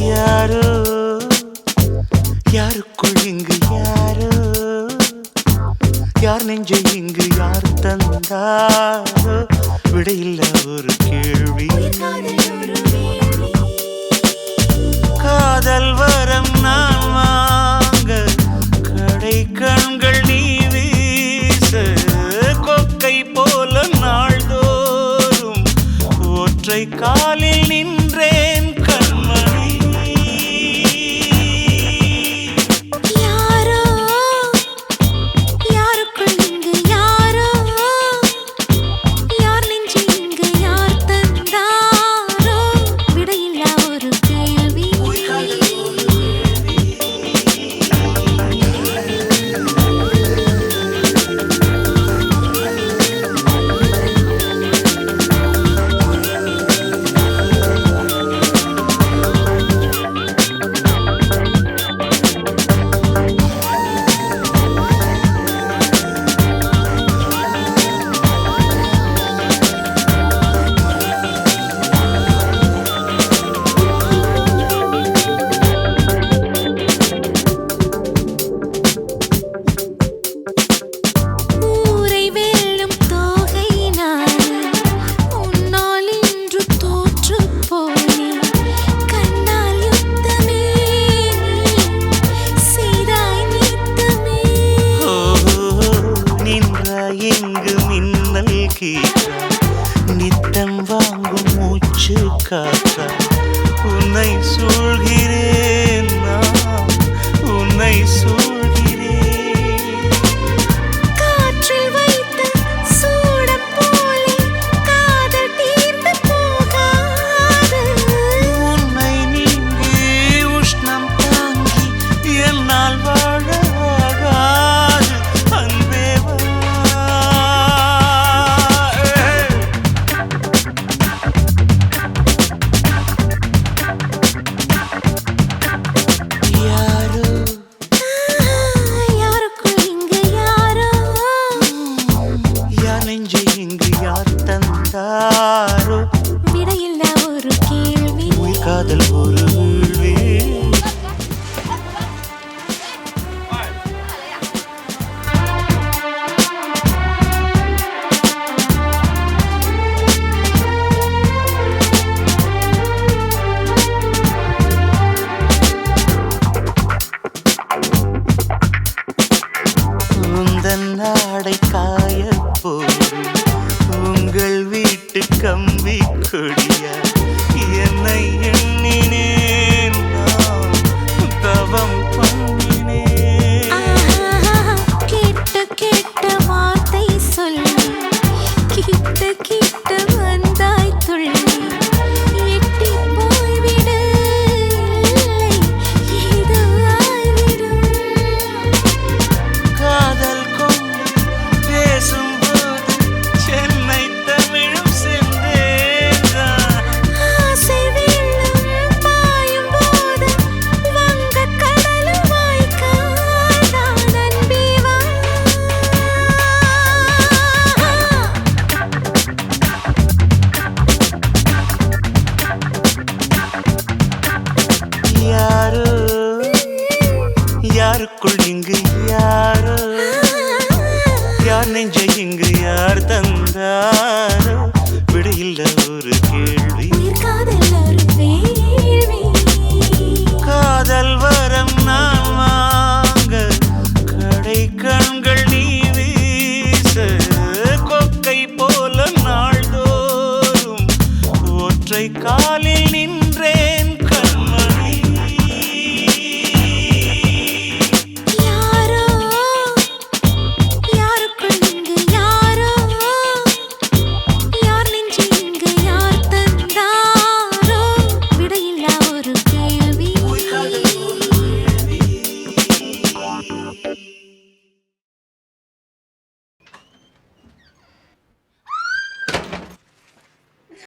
யாரோ யாருக்குள் இங்கு யாரோ யார் நெஞ்சை இங்கு யார் தந்தாரோ விடையில்ல ஒரு கேள்வி காதல் வரம் நான் வாங்க கடை கண்கள் நீ வீச கொக்கை போல நாள்தோறும் ஒற்றை காலில் நின்றேன் கண்மணி யாரோ யாருக்குள் இங்கு யாரோ யார் நெஞ்சு இங்கு யார் தந்தாரோ விடையில்லா ஒரு கேள்வி ஊரை வெல்லும் தோகை நானே உன்னால் இன்று தோற்று போனேன் கண்ணால் யுத்தமே செய்தாய் நித்தமே நின்றாய் எங்கு மின்னல் கீற்றா நித்தம் வாங்கும் மூச்சு காற்றா உன்னை சூழ்கிறேன் நான் உன்னை சூழ்கிறேன் காற்றில் வைத்த சூடம் போலே காதல் தீர்ந்து போகாது உன்னை நீங்கி உஷ்ணம் தாங்கி என்னால் வாழ ஆகாது அன்பே வா. யாரோ யாருக்குள் இங்கு யாரோ யார் நெஞ்சை இங்கு யார் தந்தாரோ விடையில்லா ஒரு கேள்வி உயிர் காதல் ஒரு வீழ்வே உந்தன் நாடை காய போடும் உங்கள் வீட்டு கம்பி கொடியா என்னை எண்ணினேன் நான் தவம் பண்ணினேன் கேட்ட கேட்ட வார்த்தை சொல்லி கிட்ட கிட்ட வந்தாய் துள்ளி எட்டி போய்விடு இல்லை இது ஆய்விடும் காதல் கொண்டு பேசும்போது சென்னை தமிழும் சென்றேன் ஆசை வெள்ளம் பாயும் போது வங்கக் கடலும் வாய்க்காதான் அன்பே வா யாரோ யாருக்குள் இங்கு யாரோ யார் நெஞ்சை இங்கு யார் தந்தாரோ விடையில்ல ஒரு கேள்வி உயிர் காதல் ஒரு வேள்வி காதல் வரம் நான் வாங்க கடை கண்கள் நீ வீச கொக்கை போல நாள்தோறும் ஒற்றை காலில் நின்றேன்